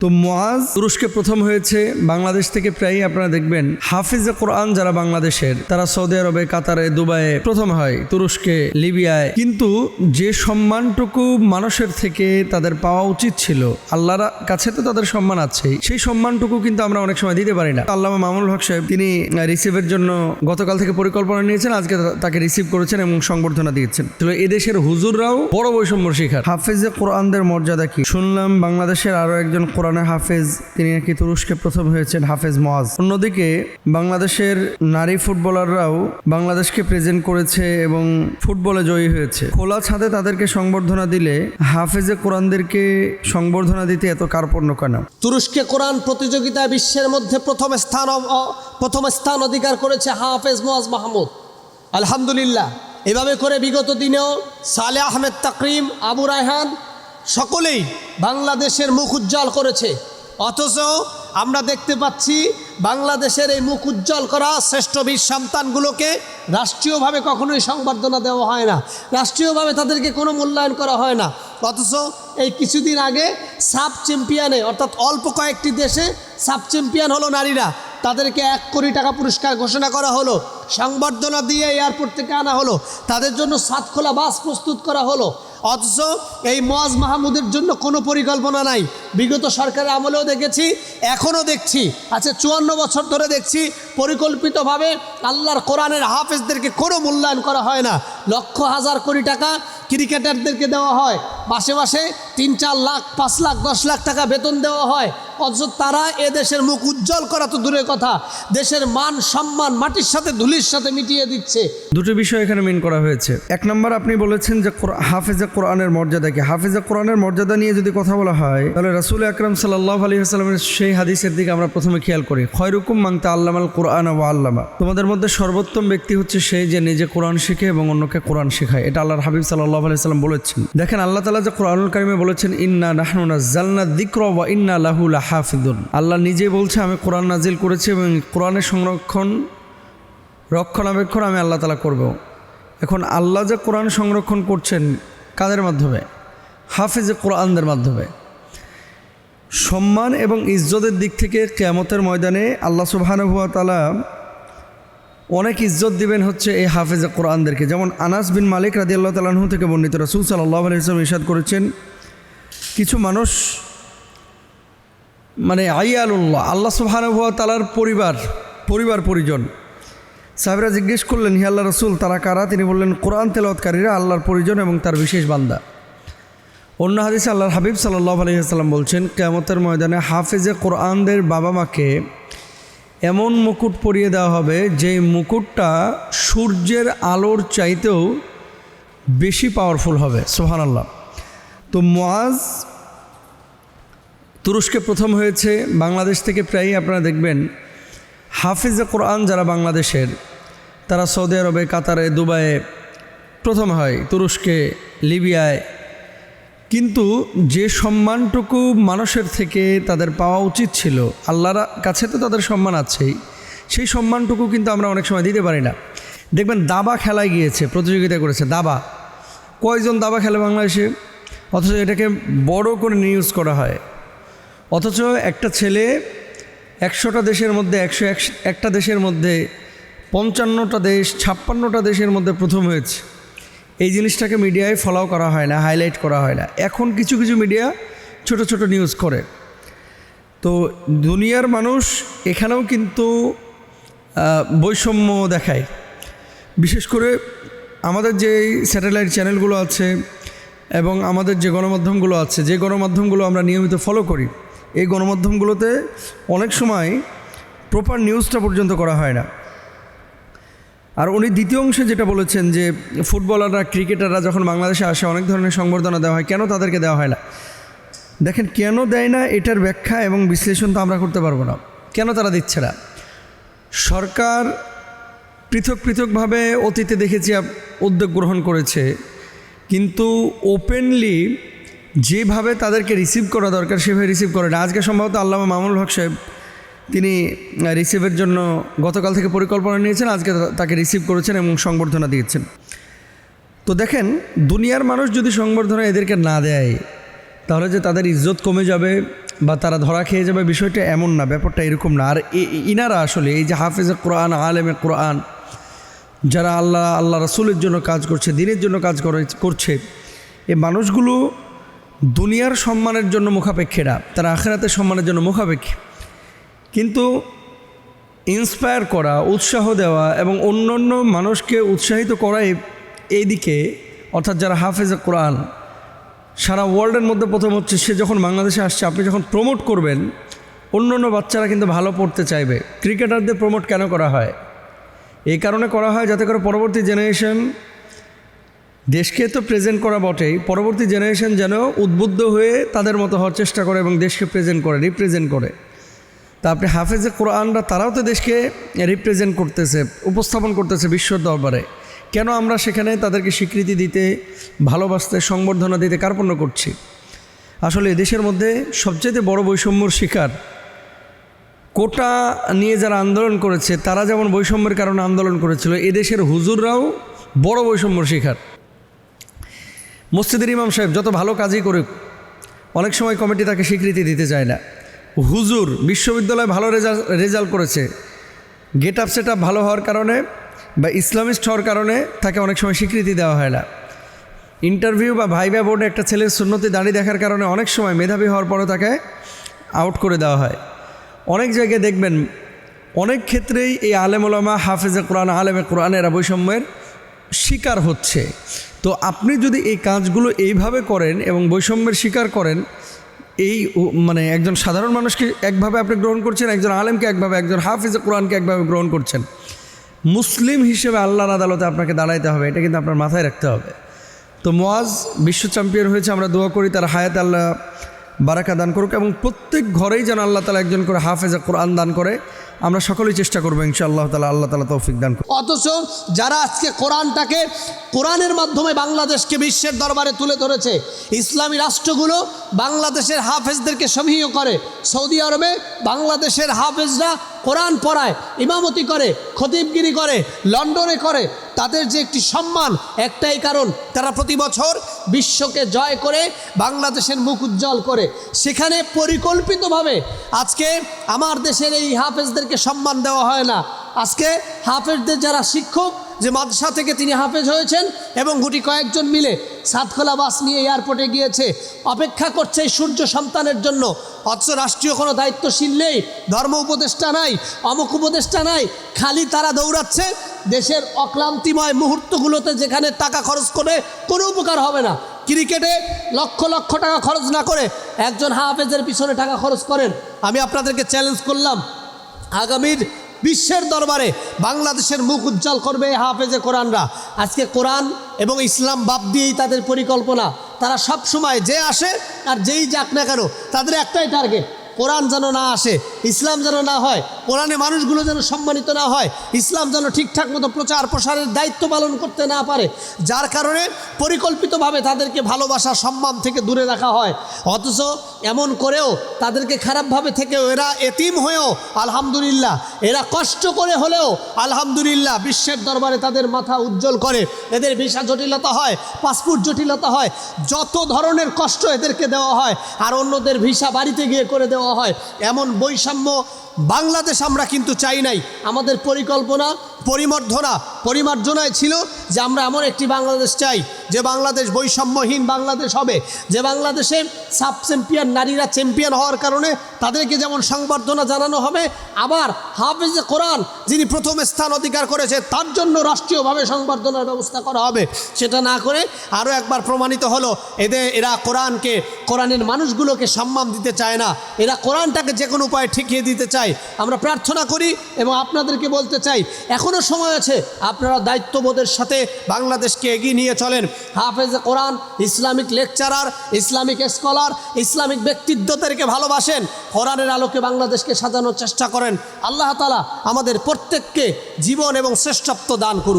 তো মুআজ তুরস্কে প্রথম হয়েছে। বাংলাদেশ থেকে প্রায়ই আপনারা দেখবেন হাফিজে কোরআন যারা বাংলাদেশের, তারা সৌদি আরবে, কাতারে, দুবাইয়ে প্রথম হয়, তুরস্কে, লিবিয়ায়। কিন্তু যে সম্মানটুকু মানুষের থেকে তাদের পাওয়া উচিত ছিল, আল্লাহর কাছে তো তাদের সম্মান আছেই, সেই সম্মানটুকু কিন্তু আমরা অনেক সময় দিতে পারি না। আল্লামা মামুনুল হক সাহেব তিনি রিসিভের জন্য গতকাল থেকে পরিকল্পনা নিয়েছেন, আজকে তাকে রিসিভ করেছেন এবং সংবর্ধনা দিয়েছেন। তো এদেশের হুজুররাও বড় বৈষম্য শিকার। হাফিজে কোরআনদের মর্যাদা কি? শুনলাম বাংলাদেশের আরো একজন কোরআনের হাফেজ, তিনি নাকি তুরস্কে প্রথম হয়েছেন, হাফেজ মুআজ। অন্যদিকে বাংলাদেশের নারী ফুটবলাররাও বাংলাদেশকে প্রেজেন্ট করেছে এবং ফুটবলে জয়ী হয়েছে। খোলা ছাদে তাদেরকে সংবর্ধনা দিলে হাফেজে কোরআনদেরকে সংবর্ধনা দিতে এত কার্পণ্য কেন? তুরস্কে কোরআন প্রতিযোগিতায় বিশ্বের মধ্যে প্রথম স্থান অধিকার করেছে হাফেজ মুআজ মাহমুদ, আলহামদুলিল্লাহ। এভাবে করে বিগত দিনেও সালেহ আহমেদ তাকরিম, আবু রায়হান সকলেই বাংলাদেশের মুখ উজ্জ্বল করেছে। অথচ আমরা দেখতে পাচ্ছি বাংলাদেশের এই মুখ উজ্জ্বল করা শ্রেষ্ঠ বীর সন্তানগুলোকে রাষ্ট্রীয়ভাবে কখনোই সংবর্ধনা দেওয়া হয় না, রাষ্ট্রীয়ভাবে তাদেরকে কোনো মূল্যায়ন করা হয় না। অথচ এই কিছুদিন আগে সাব চ্যাম্পিয়নে, অর্থাৎ অল্প কয়েকটি দেশে সাব চ্যাম্পিয়ন হলো নারীরা, তাদেরকে 1 কোটি টাকা পুরস্কার ঘোষণা করা হলো, সংবর্ধনা দিয়ে এয়ারপোর্ট থেকে আনা হলো, তাদের জন্য সাতখোলা বাস প্রস্তুত করা হলো। অথচ এই মুআজ মাহমুদের জন্য কোনো পরিকল্পনা নাই। বিগত সরকারের আমলেও দেখেছি, এখনও দেখছি, আচ্ছা 54 বছর ধরে দেখছি পরিকল্পিতভাবে আল্লাহর কোরআনের হাফেজদেরকে কোনো মূল্যায়ন করা হয় না। লক্ষ হাজার কোটি টাকা ক্রিকেটারদেরকে দেওয়া হয়, মাসে মাসে 3-4 লাখ, 5 লাখ, 10 লাখ টাকা বেতন দেওয়া হয়। অথচ তারা দেশের মুখ উজ্জ্বল করা তো দূরের কথা, দেশের মান সম্মান মাটির সাথে ধুলির সাথে মিটিয়ে দিচ্ছে। দুটো বিষয় এখানে মেন করা হয়েছে। এক নম্বর, আপনি বলেছেন যে হাফেজে কোরআনের মর্যাদা কি? হাফেজে কোরআনের মর্যাদা নিয়ে যদি কথা বলা হয়, তাহলে রাসূল আকরাম সাল্লাল্লাহু আলাইহি ওয়াসাল্লামের সেই হাদিসের দিকে আমরা প্রথমে খেয়াল করি, খয়রুকুম মান তাআল্লামাল কুরআন ওয়া আল্লামা। তোমাদের মধ্যে সর্বোত্তম ব্যক্তি হচ্ছে সে যে নিজে কোরআন শিখে এবং অন্যকে কোরআন শেখায়। এটা আল্লাহর হাবিব সাল্লাল্লাহু আলাইহি ওয়াসাল্লাম বলেছেন। দেখেন আল্লাহ তাআলা যে কোরআনুল কারিমে বলেছেন, ইন্না নাহনু নাযালনা যিকরা ওয়া ইন্না লাহু লাহাফিজুন। আল্লাহ নিজেই বলছে, আমি কোরআন নাজিল করেছি এবং কোরআনের রক্ষণাবেক্ষণ আমি আল্লাহ তাআলা করব। এখন আল্লাহ যে কোরআন সংরক্ষণ করছেন কাদের মাধ্যমে? হাফেজে কোরআনদের মাধ্যমে। সম্মান এবং ইজ্জতের দিক থেকে কিয়ামতের ময়দানে আল্লাহ সুবহানাহু ওয়া তাআলা অনেক ইজ্জত দিবেন হচ্ছে এই হাফেজে কোরআনদেরকে। যেমন আনাস বিন মালিক রাদিয়াল্লাহু তাআলা আনহু থেকে বর্ণিত, রাসূল সাল্লাল্লাহু আলাইহি ওয়াসাল্লাম ইরশাদ করেছেন, কিছু মানুষ মানে আইয়ালুল্লাহ, আল্লাহ সুবহানাহু ওয়া তাআলার পরিজন। সাহাবীরা জিজ্ঞেস করলেন, হে আল্লাহ রাসূল, তারা কারা? তিনি বললেন, কোরআন তেলাওয়াতকারীরা আল্লাহর পরিজন এবং তার বিশেষ বান্দা। অন্য হাদিসে আল্লাহর হাবিব সাল্লাল্লাহু আলাইহি ওয়াসাল্লাম বলছেন, কিয়ামতের ময়দানে হাফেজে কোরআনদের বাবা মাকে এমন মুকুট পরিয়ে দেওয়া হবে যে মুকুটটা সূর্যের আলোর চাইতেও বেশি পাওয়ারফুল হবে। সুবহানাল্লাহ। তো মুআজ তুরস্কে প্রথম হয়েছে। বাংলাদেশ থেকে প্রায়ই আপনারা দেখবেন হাফিজে কোরআন যারা বাংলাদেশের, তারা সৌদি আরবে, কাতারে, দুবাইয়ে প্রথম হয়, তুরস্কে, লিবিয়ায়। কিন্তু যে সম্মানটুকু মানুষের থেকে তাদের পাওয়া উচিত ছিল, আল্লাহর কাছে তো তাদের সম্মান আছেই, সেই সম্মানটুকু কিন্তু আমরা অনেক সময় দিতে পারি না। দেখবেন দাবা খেলায় গিয়েছে, প্রতিযোগিতা করেছে দাবা। কয়জন দাবা খেলে বাংলাদেশে? অথচ এটাকে বড় করে নিউজ করা হয়। অথচ একটা ছেলে 100টা দেশের মধ্যে 101টা দেশের মধ্যে 55টা দেশ, 56টা দেশের মধ্যে প্রথম হয়েছে। এই জিনিসটাকে মিডিয়ায় ফলো করা হয় না, হাইলাইট করা হয় না। এখন কিছু কিছু মিডিয়া ছোট ছোট নিউজ করে। তো দুনিয়ার মানুষ এখানেও কিন্তু বৈষম্য দেখায়। বিশেষ করে আমাদের যে স্যাটেলাইট চ্যানেলগুলো আছে এবং আমাদের যে গণমাধ্যমগুলো আছে, যে গণমাধ্যমগুলো আমরা নিয়মিত ফলো করি, এই গণমাধ্যমগুলোতে অনেক সময় প্রপার নিউজটা পর্যন্ত করা হয় না। আর উনি দ্বিতীয় অংশে যেটা বলেছেন যে ফুটবলাররা, ক্রিকেটাররা যখন বাংলাদেশে আসে অনেক ধরনের সংবর্ধনা দেওয়া হয়, কেন তাদেরকে দেওয়া হয় না? দেখেন, কেন দেয় না এটার ব্যাখ্যা এবং বিশ্লেষণ তো আমরা করতে পারবো না। কেন তারা দিচ্ছে না? সরকার পৃথকভাবে অতীতে দেখেছি উদ্যোগ গ্রহণ করেছে, কিন্তু ওপেনলি যেভাবে তাদেরকে রিসিভ করা দরকার সেভাবে রিসিভ করে না। আজকে সম্ভবত আল্লামা মামুনুল হক সাহেব তিনি রিসিভের জন্য গতকাল থেকে পরিকল্পনা নিয়েছেন, আজকে তাকে রিসিভ করেছেন এবং সংবর্ধনা দিয়েছেন। তো দেখেন, দুনিয়ার মানুষ যদি সংবর্ধনা এদেরকে না দেয়, তাহলে যে তাদের ইজ্জত কমে যাবে, বা তারা ধরা খেয়ে যাবে, বিষয়টা এমন না, ব্যাপারটা এরকম না। আর ইনারা আসলে এই যে হাফেজে কোরআন, আলেমে কোরআন, যারা আল্লাহ রাসূলের জন্য কাজ করছে, দ্বীনের জন্য কাজ করছে, এই মানুষগুলো দুনিয়ার সম্মানের জন্য মুখাপেক্ষী না, তারা আখিরাতের সম্মানের জন্য মুখাপেক্ষী। কিন্তু ইন্সপায়ার করা, উৎসাহ দেওয়া এবং অন্য মানুষকে উৎসাহিত করা এই দিকে, অর্থাৎ যারা হাফেজে কোরআন, সারা ওয়ার্ল্ডের মধ্যে প্রথম হচ্ছে সে যখন বাংলাদেশে আসছে, আপনি যখন প্রমোট করবেন, অন্য বাচ্চারা কিন্তু ভালো পড়তে চাইবে। ক্রিকেটারদের প্রমোট কেন করা হয়? এই কারণে করা হয় যাতে করে পরবর্তী জেনারেশন, দেশকে তো প্রেজেন্ট করা বটেই, পরবর্তী জেনারেশন যেন উদ্বুদ্ধ হয়ে তাদের মতো হওয়ার চেষ্টা করে এবং দেশকে প্রেজেন্ট করে, রিপ্রেজেন্ট করে। তা আপনি হাফেজে কোরআনরা, তারাও তো দেশকে রিপ্রেজেন্ট করতেছে, উপস্থাপন করতেছে বিশ্ব দরবারে। কেন আমরা সেখানে তাদেরকে স্বীকৃতি দিতে, ভালোবাসতে, সংবর্ধনা দিতে কার্পণ্য করছি? আসলে দেশের মধ্যে সবচেয়ে বড় বৈষম্যর শিকার, কোটা নিয়ে যারা আন্দোলন করেছে, তারা যেমন বৈষম্যের কারণে আন্দোলন করেছিল, এদেশের হুজুররাও বড় বৈষম্যর শিকার। মসজিদের ইমাম সাহেব যত ভালো কাজই করুক, অনেক সময় কমিটি তাকে স্বীকৃতি দিতে চায় না। হুজুর বিশ্ববিদ্যালয়ে ভালো রেজাল্ট করেছে, গেট আপ সেট আপ ভালো হওয়ার কারণে বা ইসলামিস্ট হওয়ার কারণে তাকে অনেক সময় স্বীকৃতি দেওয়া হয় না। ইন্টারভিউ বা ভাইভা বোর্ডে একটা ছেলের সুন্নতি দাঁড়িয়ে দেখার কারণে অনেক সময় মেধাবী হওয়ার পরে তাকে আউট করে দেওয়া হয়। অনেক জায়গায় দেখবেন, অনেক ক্ষেত্রেই এই আলেম ওলামা, হাফেজে কোরআন, আলেমে কোরআন এরা বৈষম্যের শিকার হচ্ছে। তো আপনি যদি এই কাজগুলো এইভাবে করেন এবং বৈষম্যের শিকার করেন, এই মানে একজন সাধারণ মানুষকে একভাবে আপনি গ্রহণ করছেন, একজন আলেমকে একভাবে, একজন হাফেজে কোরআনকে একভাবে গ্রহণ করছেন, মুসলিম হিসেবে আল্লাহর আদালতে আপনাকে দাঁড়াইতে হবে, এটা কিন্তু আপনার মাথায় রাখতে হবে। তো মুয়াজ বিশ্ব চ্যাম্পিয়ন হয়েছে, আমরা দোয়া করি তার হায়াতে আল্লাহ বারাকা দান করুক এবং প্রত্যেক ঘরেই যেন আল্লাহ তালা একজন করে হাফেজে কোরআন দান করে। আমরা সকলেই চেষ্টা করবো ইনশাআল্লাহ তাআলা, আল্লাহ তাআলা তৌফিক দান করুন। অথচ যারা আজকে কোরআনটাকে, কোরআনের মাধ্যমে বাংলাদেশকে বিশ্বের দরবারে তুলে ধরেছে, ইসলামী রাষ্ট্রগুলো বাংলাদেশের হাফেজদেরকে সমীহ করে। সৌদি আরবে বাংলাদেশের হাফেজরা কোরআন পড়ায়, ইমামতি করে, খতিবগিরি করে, লন্ডনে করে। তাদের যে একটি সম্মান, একটাই কারণ, তারা প্রতি বছর বিশ্বকে জয় করে বাংলাদেশের মুখ উজ্জ্বল করে। সেখানে পরিকল্পিতভাবে আজকে আমার দেশের এই হাফেজদেরকে সম্মান দেওয়া হয় না। আজকে হাফেজদের যারা শিক্ষক, যে মাদ্রাসা থেকে তিনি হাফেজ হয়েছেন এবং গুটি কয়েকজন মিলে সাতখোলা বাস নিয়ে এয়ারপোর্টে গিয়েছে, অপেক্ষা করছে এই সূর্য সন্তানের জন্য। অথচ রাষ্ট্রীয় কোনো দায়িত্বশীল নেই, ধর্ম উপদেষ্টা নাই, অমুক উপদেষ্টা নাই, খালি তারা দৌড়াচ্ছে দেশের অক্লান্তিময় মুহূর্তগুলোতে, যেখানে টাকা খরচ করে কোনো উপকার হবে না। ক্রিকেটে লক্ষ লক্ষ টাকা খরচ না করে একজন হাফেজের পিছনে টাকা খরচ করেন। আমি আপনাদেরকে চ্যালেঞ্জ করলাম, আগামীর বিশ্বের দরবারে বাংলাদেশের মুখ উজ্জ্বল করবে হাফেজে কোরআনরা। আজকে কোরআন এবং ইসলাম বাদ দিয়েই তাদের পরিকল্পনা। তারা সব সময় যে আসে আর যেই যাক না কেন, তাদের একটাই টার্গেট, কোরআন যেন না আসে, ইসলাম যেন না হয়, কোরআনে মানুষগুলো যেন সম্মানিত না হয়, ইসলাম যেন ঠিকঠাক মতো প্রচার প্রসারের দায়িত্ব পালন করতে না পারে। যার কারণে পরিকল্পিতভাবে তাদেরকে ভালোবাসা, সম্মান থেকে দূরে রাখা হয়। অথচ এমন করেও তাদেরকে খারাপভাবে থেকেও, এরা এতিম হয়েও আলহামদুলিল্লাহ, এরা কষ্ট করে হলেও আলহামদুলিল্লাহ বিশ্বের দরবারে তাদের মাথা উজ্জ্বল করে। এদের ভিসা জটিলতা হয়, পাসপোর্ট জটিলতা হয়, যত ধরনের কষ্ট এদেরকে দেওয়া হয়, আর অন্যদের ভিসা বাড়িতে গিয়ে করে দেওয়া হয়। এমন বৈষম্য বাংলাদেশ আমরা কিন্তু চাই নাই। আমাদের পরিকল্পনা, পরিমার্জনায় ছিল যে আমরা এমন একটি বাংলাদেশ চাই, যে বাংলাদেশ বৈষম্যহীন বাংলাদেশ হবে, যে বাংলাদেশে সাব চ্যাম্পিয়ন নারীরা চ্যাম্পিয়ন হওয়ার কারণে তাদেরকে যেমন সংবর্ধনা জানানো হবে, আবার হাফেজে কোরআন যিনি প্রথম স্থান অধিকার করেছে তার জন্য রাষ্ট্রীয়ভাবে সংবর্ধনার ব্যবস্থা করা হবে। সেটা না করে আরও একবার প্রমাণিত হলো এরা কোরআনের মানুষগুলোকে সম্মান দিতে চায় না, এরা কোরআনটাকে যে কোনো উপায়ে ঠেকিয়ে দিতে চায়। আমরা প্রার্থনা করি এবং আপনাদেরকে বলতে চাই, এখনও সময় আছে, আপনারা দায়িত্ববোধের সাথে বাংলাদেশকে এগিয়ে নিয়ে চলেন। হাফেজে কোরআন, Islamic lecturer, Islamic scholar, Islamic ব্যক্তিত্বদেরকে ভালোবাসেন, কোরআনের আলোকে বাংলাদেশকে সাজানোর চেষ্টা করেন। আল্লাহ তাআলা আমাদের প্রত্যেককে জীবন এবং শ্রেষ্ঠত্ব দান করুন।